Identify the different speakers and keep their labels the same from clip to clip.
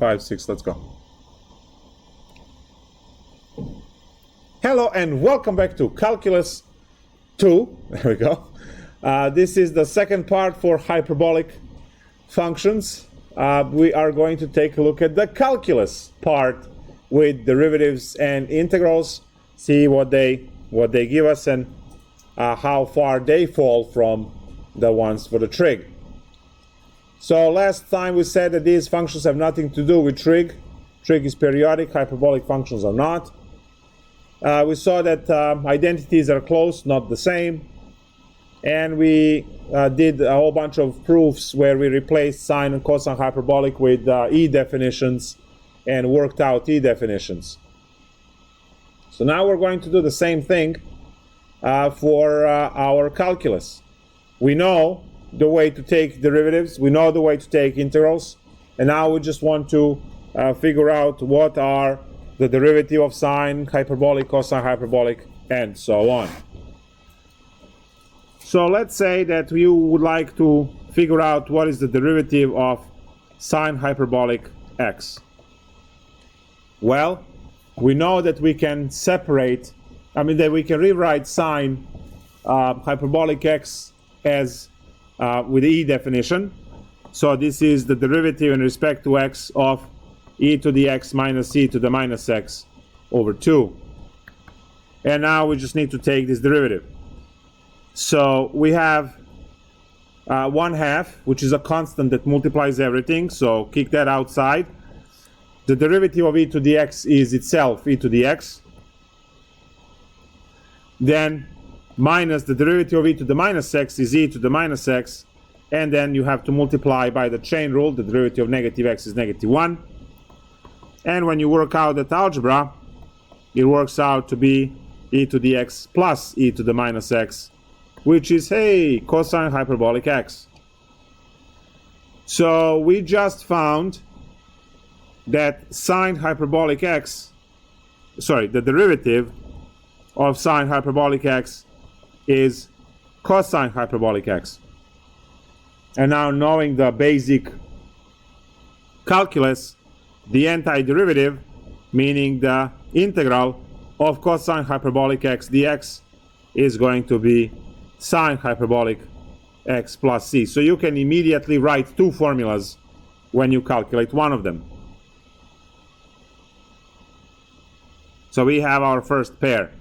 Speaker 1: 5, 6, let's go. Hello and welcome back to Calculus 2. There we go. This is the second part for hyperbolic functions. We are going to take a look at the calculus part with derivatives and integrals, see what they give us and how far they fall from the ones for the trig. So last time we said that these functions have nothing to do with trig. Trig is periodic, hyperbolic functions are not. We saw that identities are close, not the same. And we did a whole bunch of proofs where we replaced sine and cosine hyperbolic with E definitions and worked out E definitions. So now we're going to do the same thing for our calculus. We know the way to take derivatives, we know the way to take integrals, and now we just want to figure out what are the derivative of sine hyperbolic, cosine hyperbolic, and so on. So let's say that you would like to figure out what is the derivative of sine hyperbolic x. Well, we know that we can separate, that we can rewrite sine hyperbolic x as with the E definition. So this is the derivative in respect to x of e to the x minus e to the minus x over 2. And now we just need to take this derivative. So we have 1/2, which is a constant that multiplies everything, so kick that outside. The derivative of e to the x is itself e to the x. Then minus the derivative of e to the minus x is e to the minus x, and then you have to multiply by the chain rule. The derivative of negative x is -1. And when you work out that algebra, it works out to be e to the x plus e to the minus x, which is, hey, cosine hyperbolic x. So we just found that sine hyperbolic x, the derivative of sine hyperbolic x is cosine hyperbolic x. And now, knowing the basic calculus, the antiderivative, meaning the integral of cosine hyperbolic x dx, is going to be sine hyperbolic x plus c. So you can immediately write two formulas when you calculate one of them. So we have our first pair.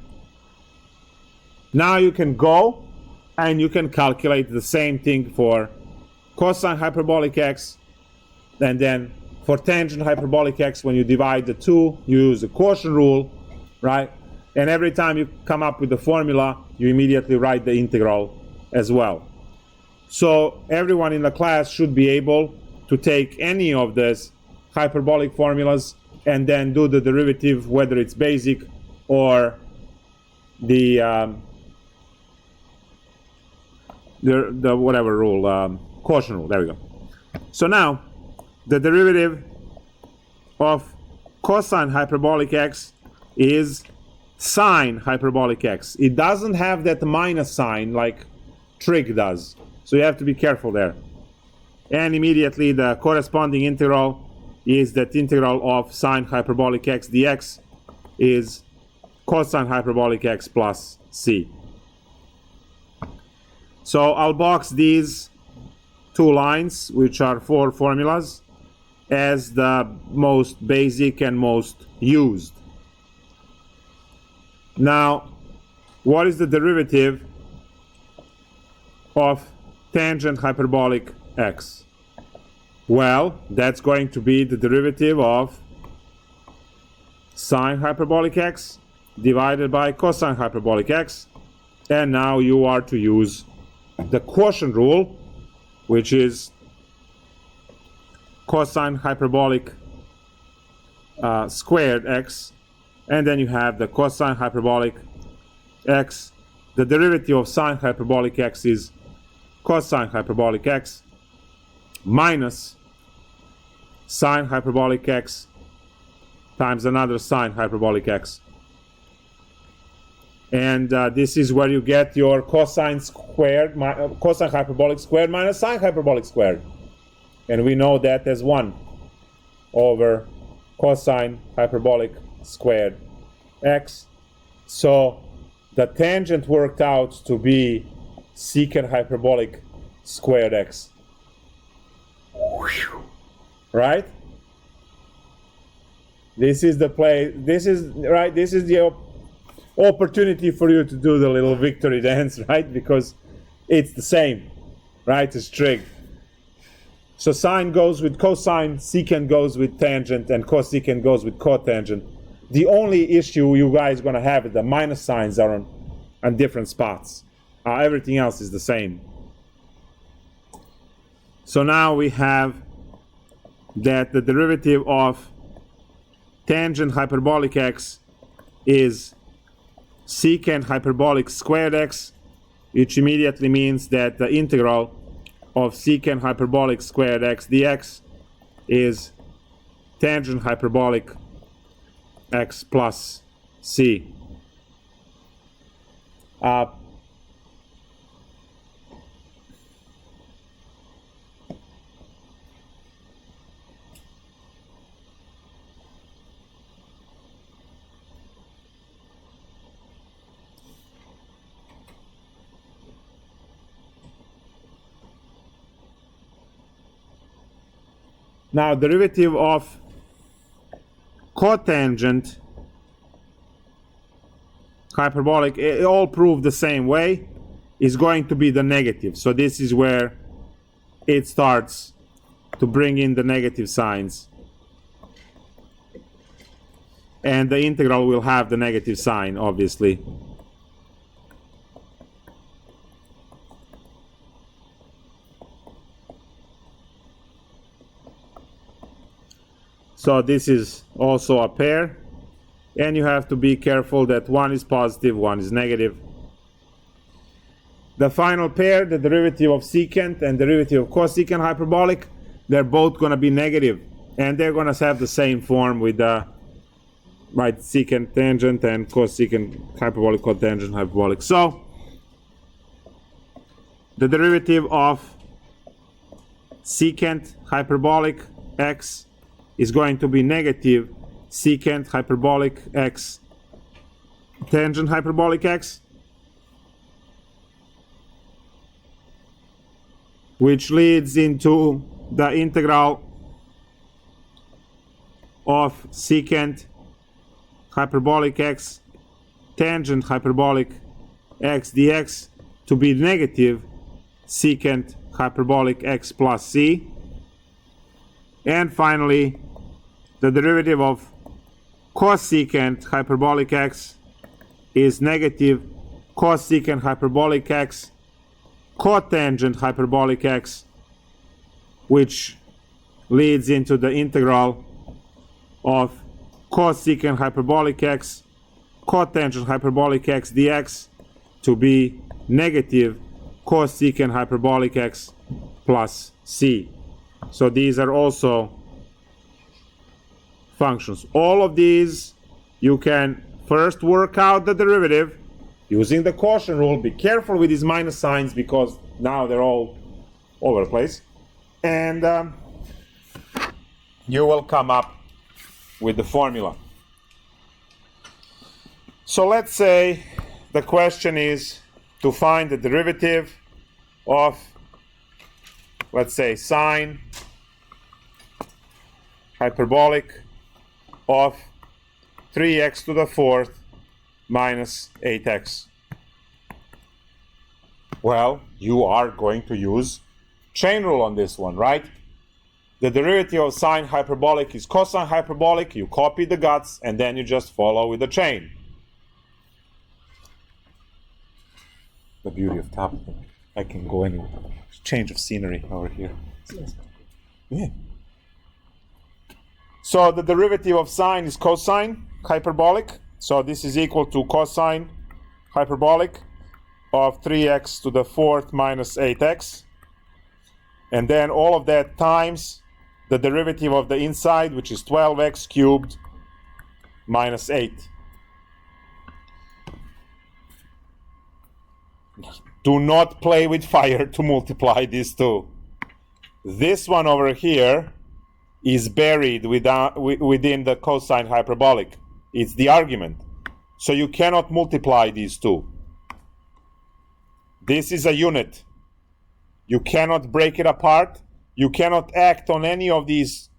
Speaker 1: Now you can go and you can calculate the same thing for cosine hyperbolic x, and then for tangent hyperbolic x, when you divide the two, you use the quotient rule, right? And every time you come up with the formula, you immediately write the integral as well. So everyone in the class should be able to take any of these hyperbolic formulas and then do the derivative, whether it's basic or the whatever rule, quotient rule. There we go. So now the derivative of cosine hyperbolic x is sine hyperbolic x. It doesn't have that minus sign like trig does, so you have to be careful there. And immediately the corresponding integral is that integral of sine hyperbolic x dx is cosine hyperbolic x plus c. So I'll box these two lines, which are 4 formulas, as the most basic and most used. Now, what is the derivative of tangent hyperbolic x? Well, that's going to be the derivative of sine hyperbolic x divided by cosine hyperbolic x. And now you are to use the quotient rule, which is cosine hyperbolic squared x, and then you have the cosine hyperbolic x. The derivative of sine hyperbolic x is cosine hyperbolic x minus sine hyperbolic x times another sine hyperbolic x. And this is where you get your cosine hyperbolic squared minus sine hyperbolic squared. And we know that as 1. over cosine hyperbolic squared x. So the tangent worked out to be secant hyperbolic squared x. Right? This is the play. This is right. This is the opportunity for you to do the little victory dance, right? Because it's the same, right? It's trig. So sine goes with cosine, secant goes with tangent, and cosecant goes with cotangent. The only issue you guys are going to have is the minus signs are on different spots. Everything else is the same. So now we have that the derivative of tangent hyperbolic x is secant hyperbolic squared x, which immediately means that the integral of secant hyperbolic squared x dx is tangent hyperbolic x plus c. Now, derivative of cotangent hyperbolic, it all proved the same way, is going to be the negative. So this is where it starts to bring in the negative signs. And the integral will have the negative sign, obviously. So this is also a pair, and you have to be careful that one is positive, one is negative. The final pair, the derivative of secant and derivative of cosecant hyperbolic, they're both going to be negative, and they're going to have the same form with the right secant tangent and cosecant hyperbolic cotangent hyperbolic. So the derivative of secant hyperbolic x is going to be negative secant hyperbolic x tangent hyperbolic x, which leads into the integral of secant hyperbolic x tangent hyperbolic x dx to be negative secant hyperbolic x plus c. And finally, the derivative of cosecant hyperbolic x is negative cosecant hyperbolic x cotangent hyperbolic x, which leads into the integral of cosecant hyperbolic x cotangent hyperbolic x dx to be negative cosecant hyperbolic x plus c. So these are also functions. All of these you can first work out the derivative using the quotient rule. Be careful with these minus signs because now they're all over the place. And you will come up with the formula. So let's say the question is to find the derivative of, let's say, sine hyperbolic of 3x to the fourth minus 8x. Well, you are going to use chain rule on this one, right? The derivative of sine hyperbolic is cosine hyperbolic. You copy the guts and then you just follow with the chain. The beauty of tablet. I can go anywhere. Change of scenery over here. Yeah. So the derivative of sine is cosine hyperbolic. So this is equal to cosine hyperbolic of 3x to the fourth minus 8x. And then all of that times the derivative of the inside, which is 12x cubed minus 8. Do not play with fire to multiply these two. This one over here is buried within the cosine hyperbolic. It's the argument. So you cannot multiply these two. This is a unit. You cannot break it apart. You cannot act on any of these,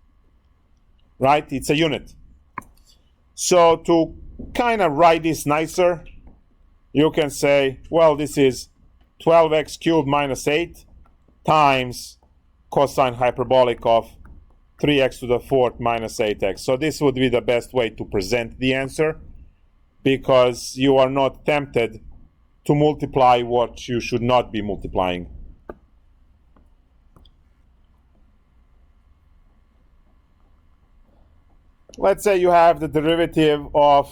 Speaker 1: right? It's a unit. So to kind of write this nicer, you can say, well, this is 12x cubed minus 8 times cosine hyperbolic of 3x to the fourth minus 8x. So this would be the best way to present the answer, because you are not tempted to multiply what you should not be multiplying. Let's say you have the derivative of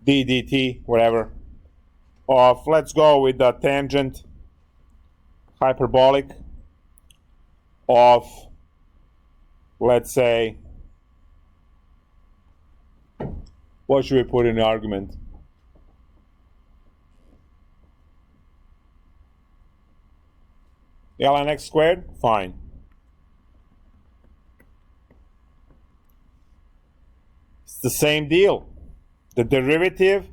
Speaker 1: d dt, whatever, of, let's go with the tangent hyperbolic of, let's say, what should we put in the argument? Ln x squared? Fine. It's the same deal. The derivative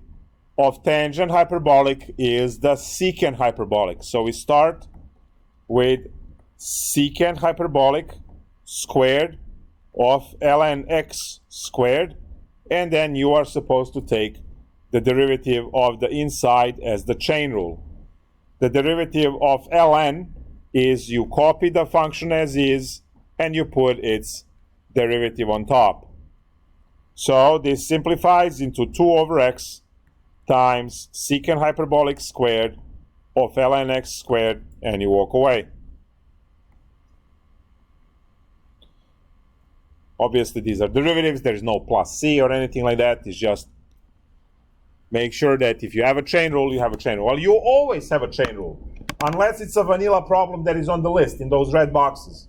Speaker 1: of tangent hyperbolic is the secant hyperbolic. So we start with secant hyperbolic squared of ln x squared, and then you are supposed to take the derivative of the inside as the chain rule. The derivative of ln is you copy the function as is and you put its derivative on top. So this simplifies into 2 over x times secant hyperbolic squared of ln x squared, and you walk away. Obviously these are derivatives, there's no plus c or anything like that. It's just make sure that if you have a chain rule, you have a chain rule. Well, you always have a chain rule, unless it's a vanilla problem that is on the list in those red boxes.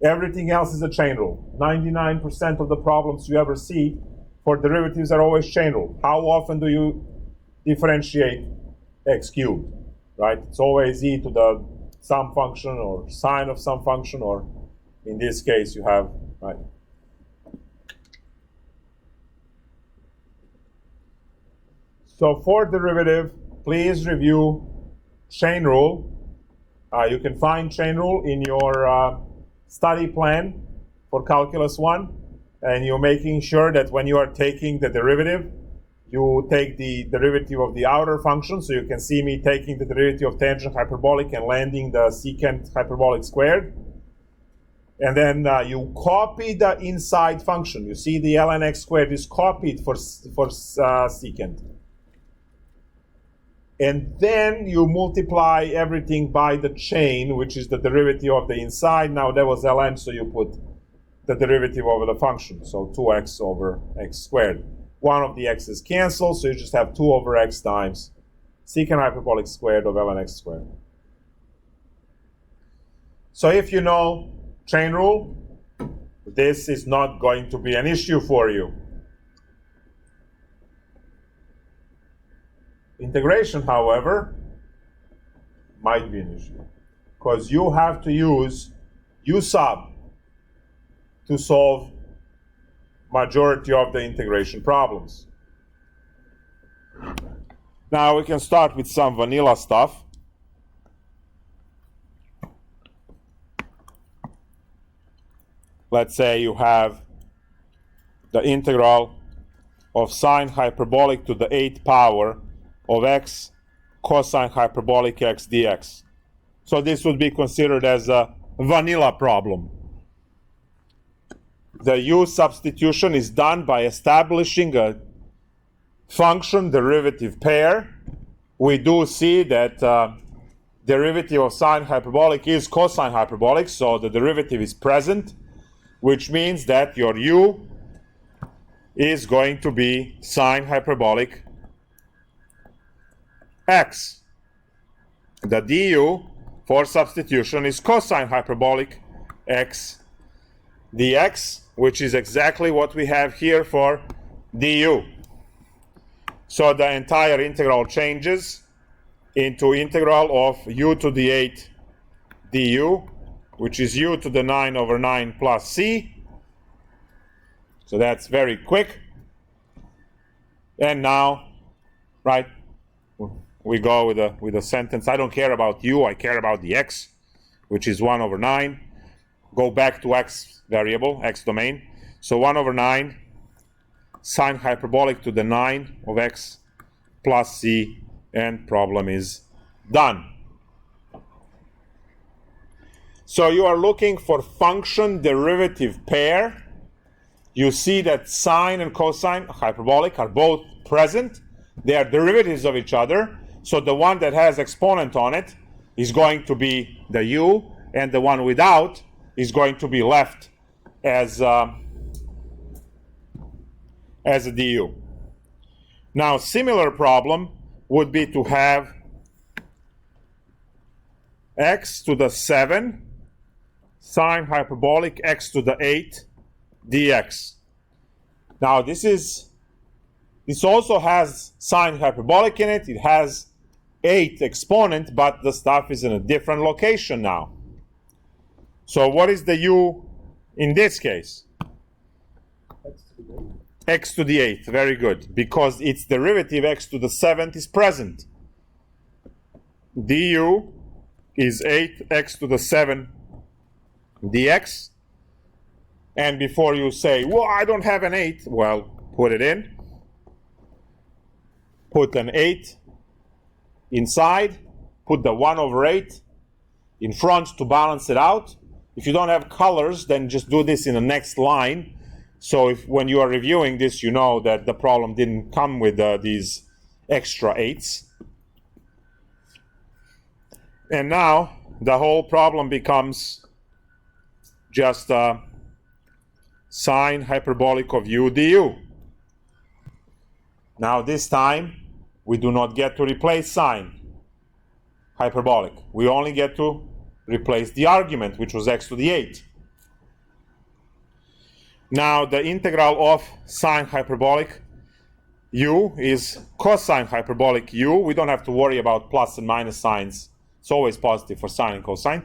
Speaker 1: Everything else is a chain rule. 99% of the problems you ever see for derivatives are always chain rule. How often do you differentiate x cubed, right? It's always e to the some function or sine of some function, or in this case you have, right? So for derivative, please review chain rule. You can find chain rule in your study plan for Calculus 1, and you're making sure that when you are taking the derivative, you take the derivative of the outer function. So you can see me taking the derivative of tangent hyperbolic and landing the secant hyperbolic squared. And then you copy the inside function. You see the ln x squared is copied for secant. And then you multiply everything by the chain, which is the derivative of the inside. Now that was ln, so you put the derivative over the function. So 2x over x squared. One of the x's cancels, so you just have 2 over x times secant hyperbolic squared of ln x squared. So if you know chain rule, this is not going to be an issue for you. Integration, however, might be an issue, because you have to use u sub to solve majority of the integration problems. Now we can start with some vanilla stuff. Let's say you have the integral of sine hyperbolic to the 8th power of x cosine hyperbolic x dx. So this would be considered as a vanilla problem. The u substitution is done by establishing a function derivative pair. We do see that derivative of sine hyperbolic is cosine hyperbolic, so the derivative is present, which means that your u is going to be sine hyperbolic x. The du for substitution is cosine hyperbolic x dx, which is exactly what we have here for du. So the entire integral changes into integral of u to the 8 du which is u to the 9 over 9 plus c. So that's very quick. And now, right, we go with a sentence. I don't care about u, I care about the x, which is 1 over 9. Go back to x variable, x domain. So 1 over 9 sine hyperbolic to the 9 of x plus c, and problem is done. So you are looking for function derivative pair. You see that sine and cosine hyperbolic are both present. They are derivatives of each other. So the one that has exponent on it is going to be the u, and the one without is going to be left as a du. Now, similar problem would be to have x to the 7 sine hyperbolic x to the 8 dx. Now, this also has sine hyperbolic in it. It has 8 exponent, but the stuff is in a different location now. So what is the u in this case? X to the 8th, very good, because its derivative x to the 7th is present. Du is 8x to the 7 dx. And before you say, well, I don't have an 8, well, put it in. Put an 8 inside. Put the 1 over 8 in front to balance it out. If you don't have colors, then just do this in the next line. So when you are reviewing this, you know that the problem didn't come with these extra 8s. And now the whole problem becomes just sine hyperbolic of u du. Now this time we do not get to replace sine hyperbolic. We only get to replace the argument, which was x to the 8. Now the integral of sine hyperbolic u is cosine hyperbolic u. We don't have to worry about plus and minus signs. It's always positive for sine and cosine.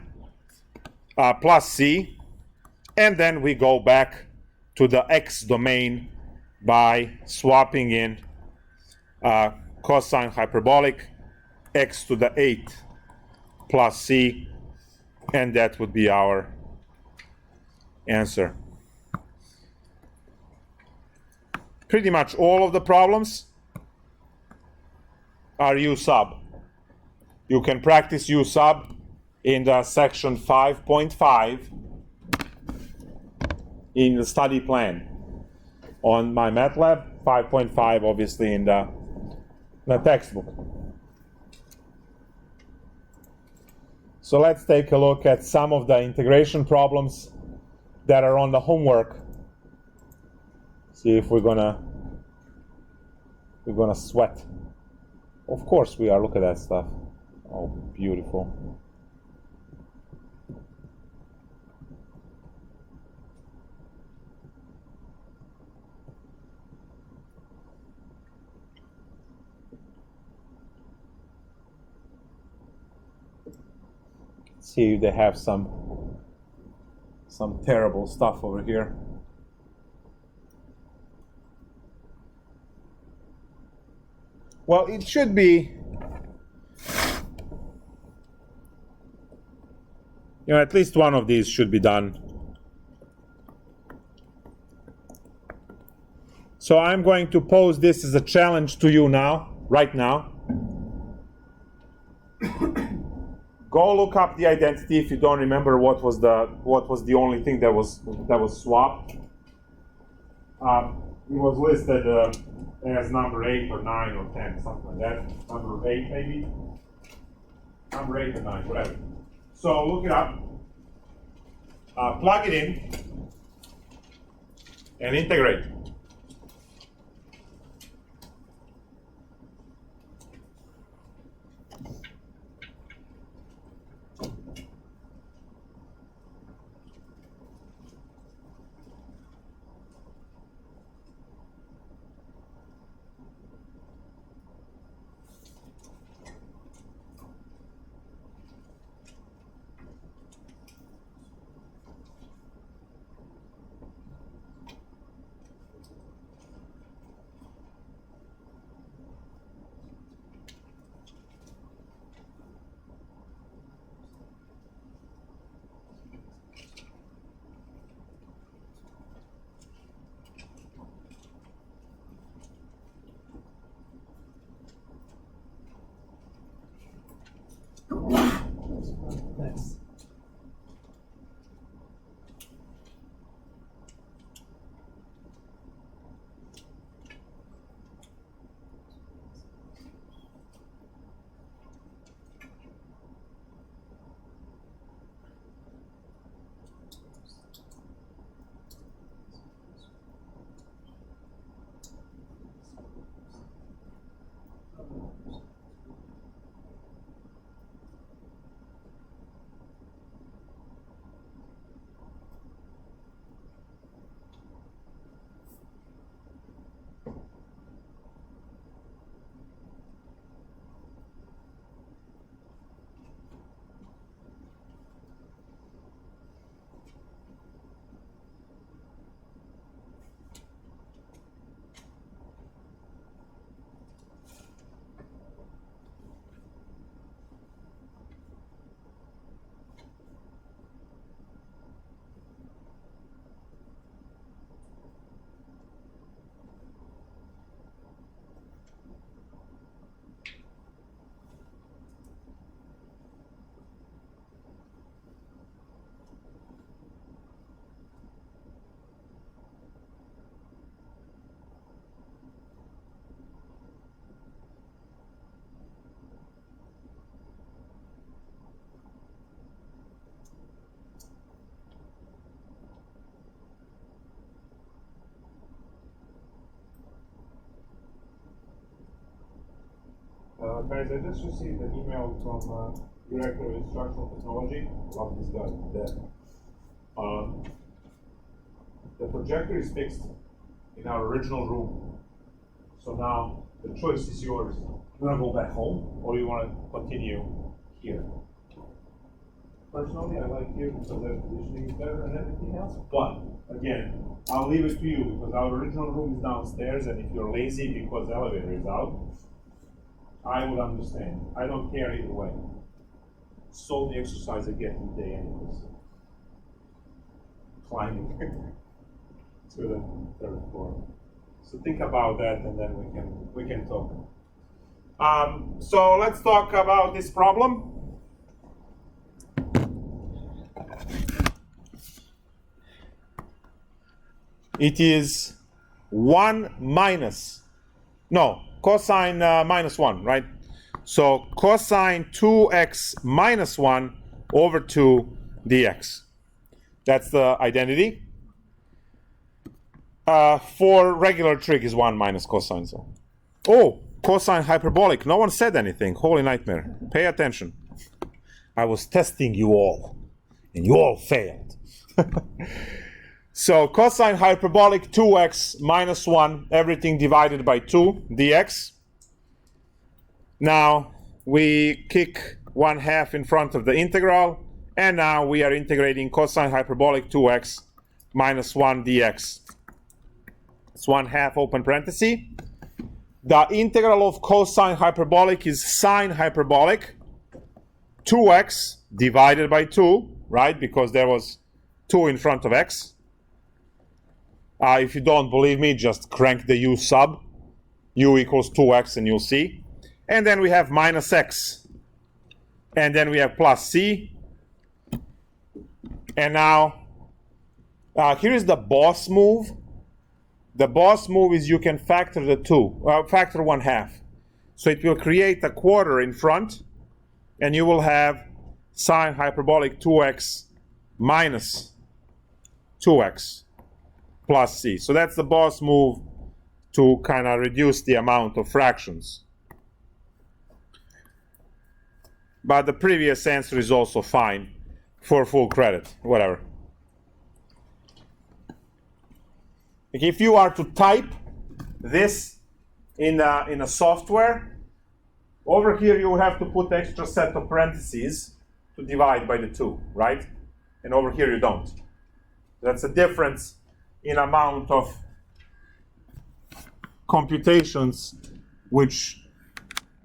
Speaker 1: Plus c. And then we go back to the x domain by swapping in cosine hyperbolic x to the 8 plus c, and that would be our answer. Pretty much all of the problems are u sub. You can practice u sub in the section 5.5 in the study plan on my MATLAB, 5.5 obviously in the textbook. So let's take a look at some of the integration problems that are on the homework. See if we're gonna sweat. Of course we are. Look at that stuff. Oh, beautiful. See, they have some terrible stuff over here. Well, it should be, at least one of these should be done. So I'm going to pose this as a challenge to you now, right now. Go look up the identity if you don't remember what was the only thing that was swapped. It was listed as number 8 or 9 or 10, something like that. Number 8 maybe. Number 8 or 9, whatever. So look it up. Plug it in and integrate. Guys, I just received an email from Director of Instructional Technology. Love this guy. The projector is fixed in our original room. So now the choice is yours. You want to go back home or you want to continue here? Personally, I like here because the air conditioning is better and everything else. But again, I'll leave it to you because our original room is downstairs, and if you're lazy because the elevator is out, I would understand. I don't care either way. So the exercise I get today anyways. Climbing to the third floor. So think about that, and then we can talk. So let's talk about this problem. It is 1 minus, no, cosine minus 1, right? So cosine 2x minus 1 over 2 dx. That's the identity. For regular trig is 1 minus cosine. So. Oh, cosine hyperbolic. No one said anything. Holy nightmare. Pay attention. I was testing you all, and you all failed. So cosine hyperbolic 2x minus 1, everything divided by 2 dx. Now we kick 1/2 in front of the integral, and now we are integrating cosine hyperbolic 2x minus 1 dx. It's 1/2 open parenthesis. The integral of cosine hyperbolic is sine hyperbolic 2x divided by 2, right? Because there was 2 in front of x. If you don't believe me, just crank the u sub. U equals 2x and you'll see. And then we have minus x. And then we have plus c. And now, here is the boss move. The boss move is you can factor the 2, factor 1/2. So it will create a quarter in front, and you will have sine hyperbolic 2x minus 2x plus c. So that's the boss move to kind of reduce the amount of fractions. But the previous answer is also fine for full credit, whatever. If you are to type this in a software, over here you have to put extra set of parentheses to divide by the 2, right? And over here you don't. That's a difference in amount of computations, which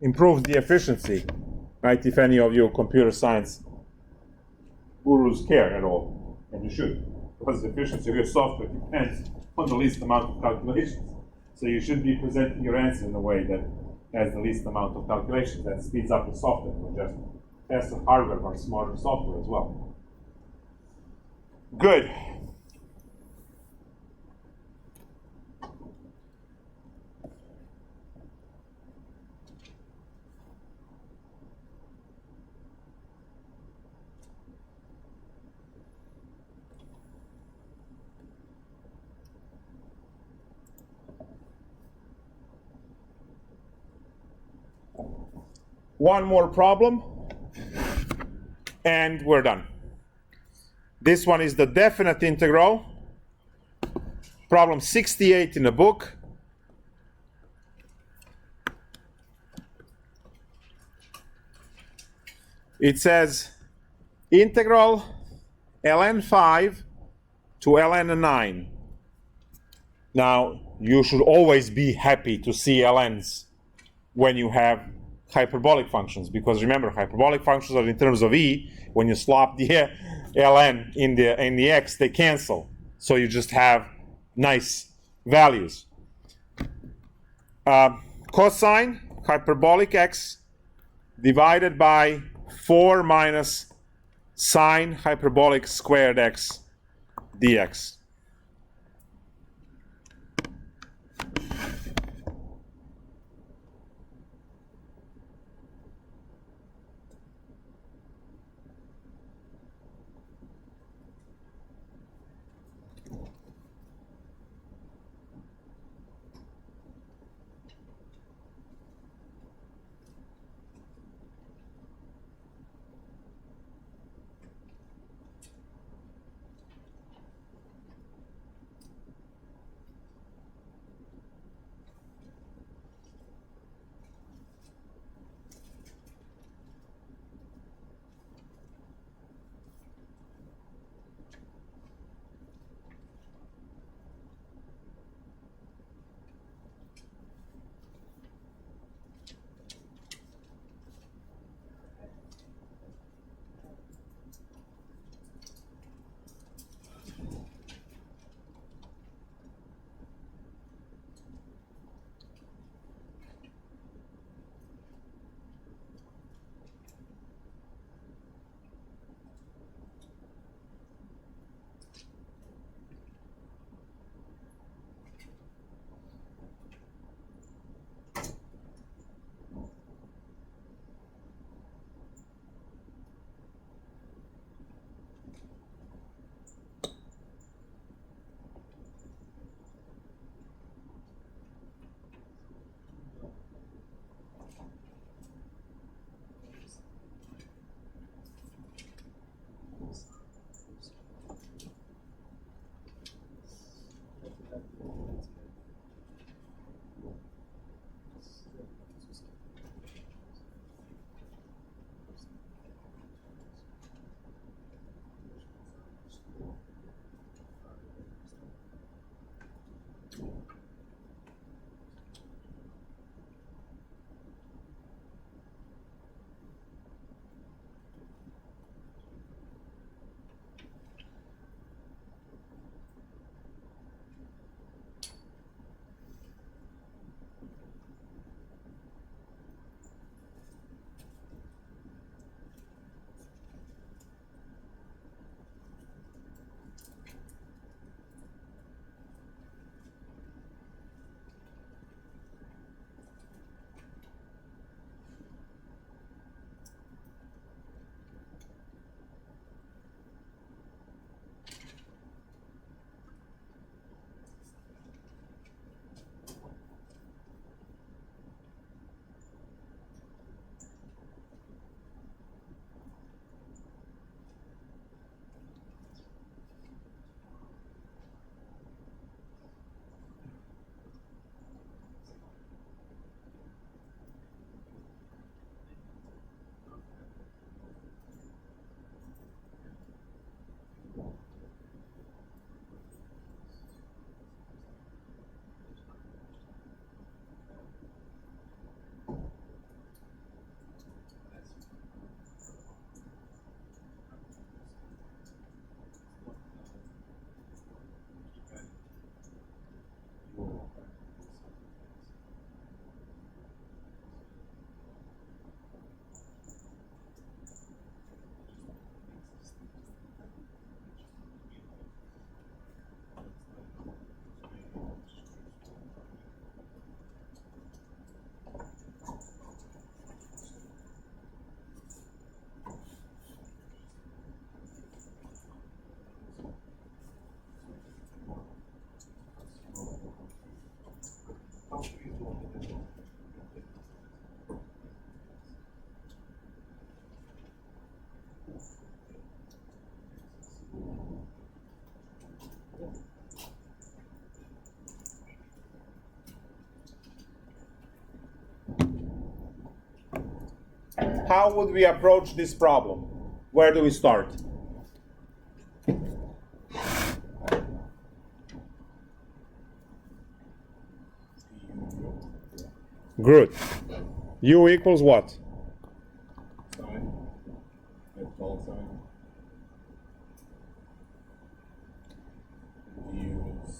Speaker 1: improves the efficiency, right? If any of you computer science gurus care at all, and you should, because the efficiency of your software depends on the least amount of calculations. So you should be presenting your answer in a way that has the least amount of calculations. That speeds up the software, not just faster hardware, but smarter software as well. Good. One more problem, and we're done. This one is the definite integral. Problem 68 in the book. It says integral ln 5 to ln 9. Now, you should always be happy to see ln's when you have hyperbolic functions, because remember, hyperbolic functions are in terms of e. When you swap the ln in the x, they cancel. So you just have nice values. Cosine hyperbolic x divided by 4 minus sine hyperbolic squared x dx. how would we approach this problem? Where do we start? Good. U equals what?
Speaker 2: Sine. That's all sine. U is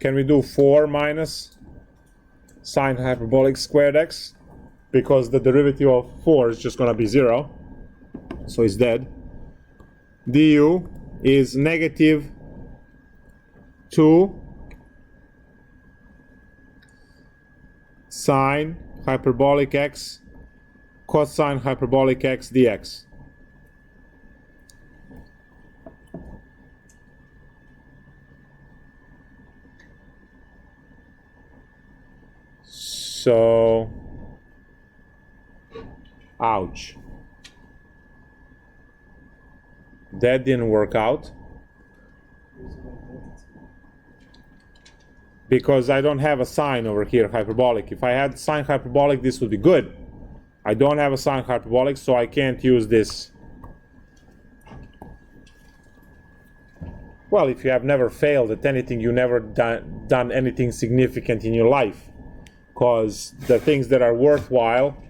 Speaker 1: Can we do 4 minus sine hyperbolic squared x? Because the derivative of 4 is just going to be 0. So it's dead. Du is negative 2 sine hyperbolic x cosine hyperbolic x dx. So, ouch. That didn't work out. Because I don't have a sine over here, hyperbolic. If I had sine hyperbolic, this would be good. I don't have a sine hyperbolic, so I can't use this. Well, if you have never failed at anything, you never done anything significant in your life. Because the things that are worthwhile,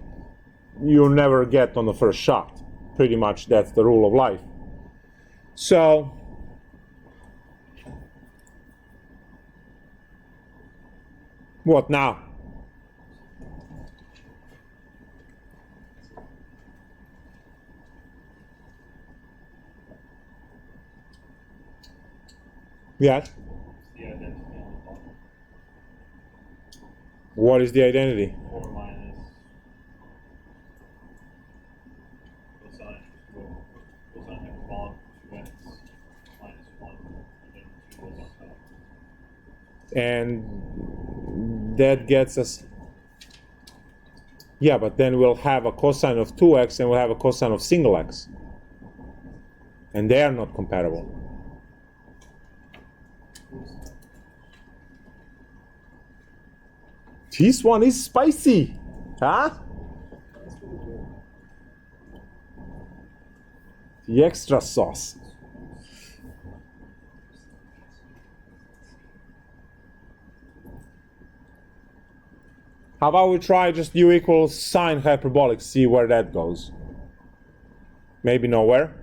Speaker 1: you never get on the first shot. Pretty much that's the rule of life. So, what now? Yes?
Speaker 2: the identity on the bottom.
Speaker 1: What is the identity?
Speaker 2: 4 minus cosine hyperbolic 2x minus 1, and then 2 goes on top.
Speaker 1: And that gets us, yeah, but then we'll have a cosine of 2x and we'll have a cosine of single x, and they are not compatible. This one is spicy, huh? The extra sauce. How about we try just u equals sine hyperbolic, see where that goes. Maybe nowhere.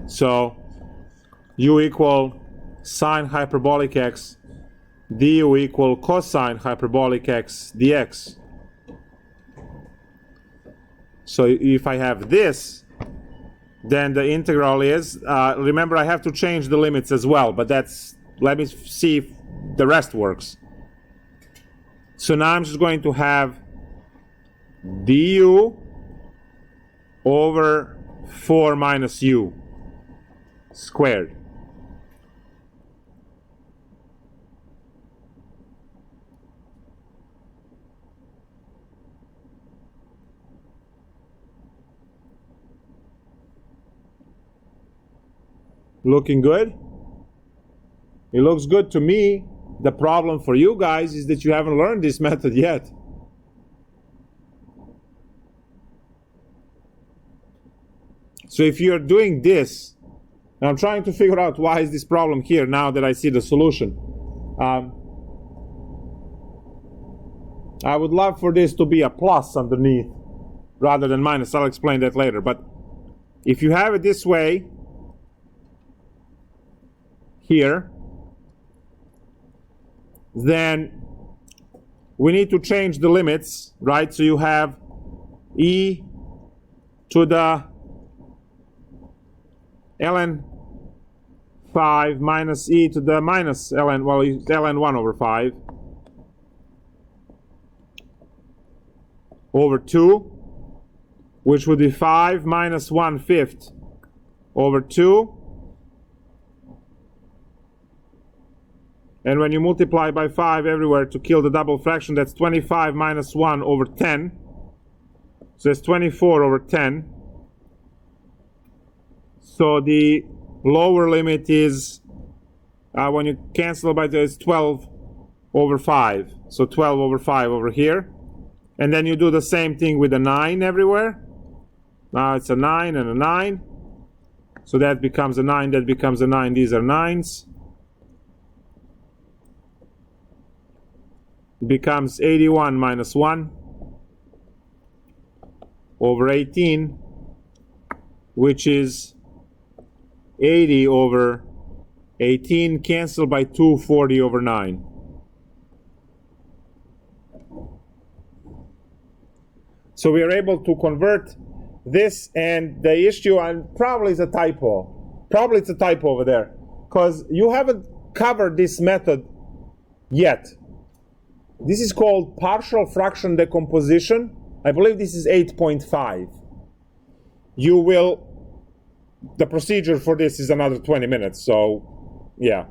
Speaker 1: So u equal sine hyperbolic x du equal cosine hyperbolic x dx. So if I have this, then the integral is, remember I have to change the limits as well, but that's, let me see if the rest works. So now I'm just going to have du over 4 minus u squared. Looking good? It looks good to me. The problem for you guys is that you haven't learned this method yet. So if you're doing this, and I'm trying to figure out why is this problem here now that I see the solution. I would love for this to be a plus underneath rather than minus. I'll explain that later. But if you have it this way, here, then we need to change the limits, right? So you have e to the ln 5 minus e to the minus ln, well, ln 1 over 5 over 2, which would be 5 minus 1/5 over 2. And when you multiply by 5 everywhere to kill the double fraction, that's 25 minus 1 over 10. So it's 24 over 10. So the lower limit is, when you cancel by this, 12 over 5. So 12 over 5 over here. And then you do the same thing with a 9 everywhere. Now it's a 9 and a 9. So that becomes a 9, that becomes a 9. These are 9s. It becomes 81 minus 1 over 18, which is 80 over 18, canceled by 2, 40 over 9. So we are able to convert this, and the issue, and probably is a typo. Probably it's a typo over there, because you haven't covered this method yet. This is called partial fraction decomposition. I believe this is 8.5. You will, the procedure for this is another 20 minutes, so yeah.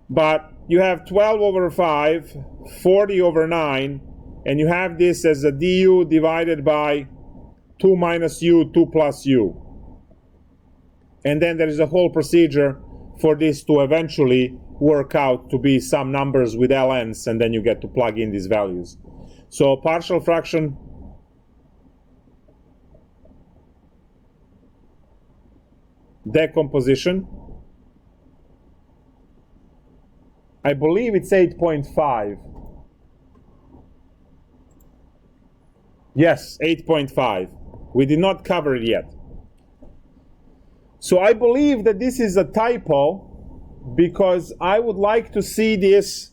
Speaker 1: But you have 12 over 5, 40 over 9, and you have this as a du divided by 2 minus u, 2 plus u. And then there is a whole procedure for this to eventually work out to be some numbers with ln's, and then you get to plug in these values. So partial fraction decomposition, I believe it's 8.5. Yes, 8.5. We did not cover it yet. So I believe that this is a typo, because I would like to see this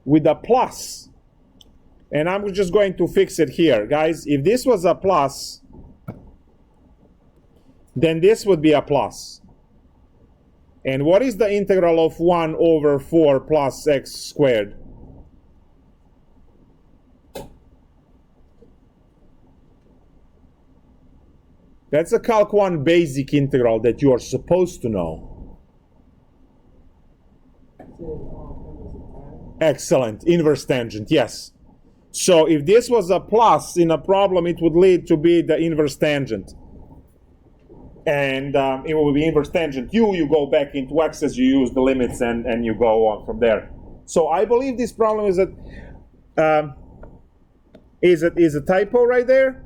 Speaker 1: with a plus. And I'm just going to fix it here. Guys, if this was a plus, then this would be a plus. And what is the integral of 1 over 4 plus x squared? That's a Calc 1 basic integral that you are supposed to know. Excellent. Inverse tangent, yes. So if this was a plus in a problem, it would lead to be the inverse tangent. And it will be inverse tangent u. You go back into x as you use the limits, and you go on from there. So I believe this problem is a typo right there.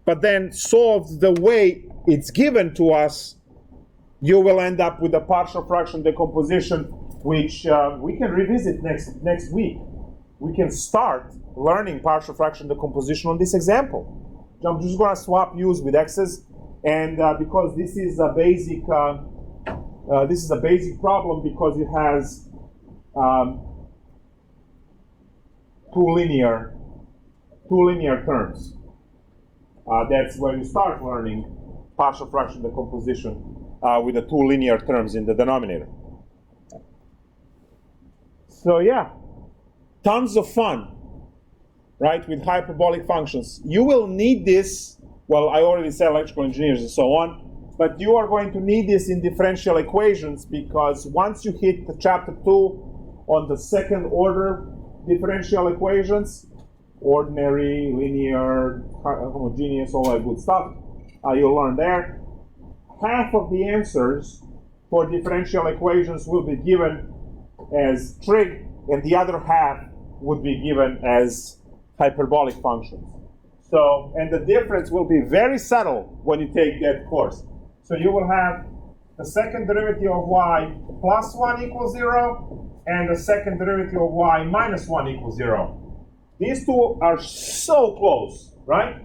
Speaker 1: But then solved the way it's given to us, you will end up with a partial fraction decomposition, which we can revisit next week. We can start learning partial fraction decomposition on this example. I'm just going to swap u's with x's, and because this is a basic problem, because it has two linear terms. That's where you start learning partial fraction decomposition with the two linear terms in the denominator. So yeah, tons of fun, right, with hyperbolic functions. You will need this, well, I already said electrical engineers and so on, but you are going to need this in differential equations, because once you hit the chapter 2 on the second order differential equations, ordinary, linear, homogeneous, all that good stuff, you'll learn there. Half of the answers for differential equations will be given as trig, and the other half would be given as hyperbolic functions. So, and the difference will be very subtle when you take that course. So you will have the second derivative of y plus 1 equals 0, and the second derivative of y minus 1 equals 0. These two are so close, right?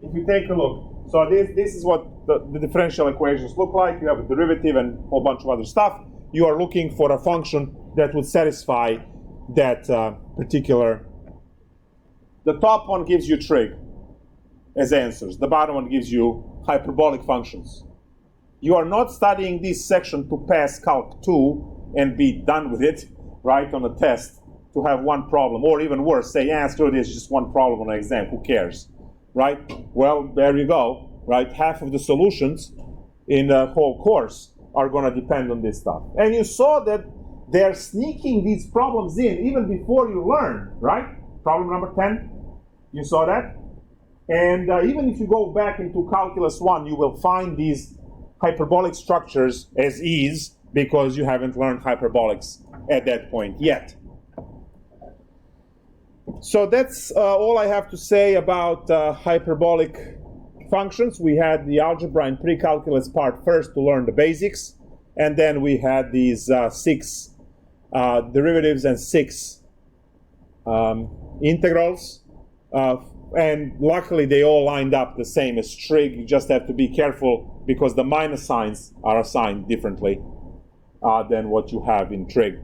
Speaker 1: If you take a look. So this is what the differential equations look like. You have a derivative and a whole bunch of other stuff. You are looking for a function that would satisfy that particular. The top one gives you trig as answers. The bottom one gives you hyperbolic functions. You are not studying this section to pass Calc 2 and be done with it, right, on a test, to have one problem, or even worse, say, screw this, just one problem on an exam, who cares, right? Well, there you go, right? Half of the solutions in the whole course are going to depend on this stuff. And you saw that they're sneaking these problems in even before you learn, right? Problem number 10, you saw that? And even if you go back into Calculus 1, you will find these hyperbolic structures as is, because you haven't learned hyperbolics at that point yet. So that's all I have to say about hyperbolic functions. We had the algebra and pre-calculus part first to learn the basics, and then we had these 6 derivatives and 6 integrals, and luckily they all lined up the same as trig. You just have to be careful because the minus signs are assigned differently than what you have in trig.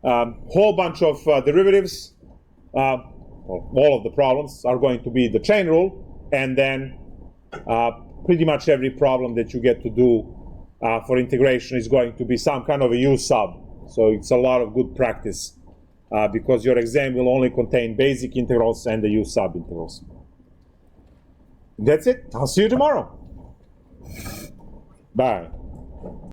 Speaker 1: Whole bunch of derivatives. All of the problems are going to be the chain rule, and then pretty much every problem that you get to do for integration is going to be some kind of a U sub. So it's a lot of good practice because your exam will only contain basic integrals and the U sub integrals. That's it. I'll see you tomorrow. Bye.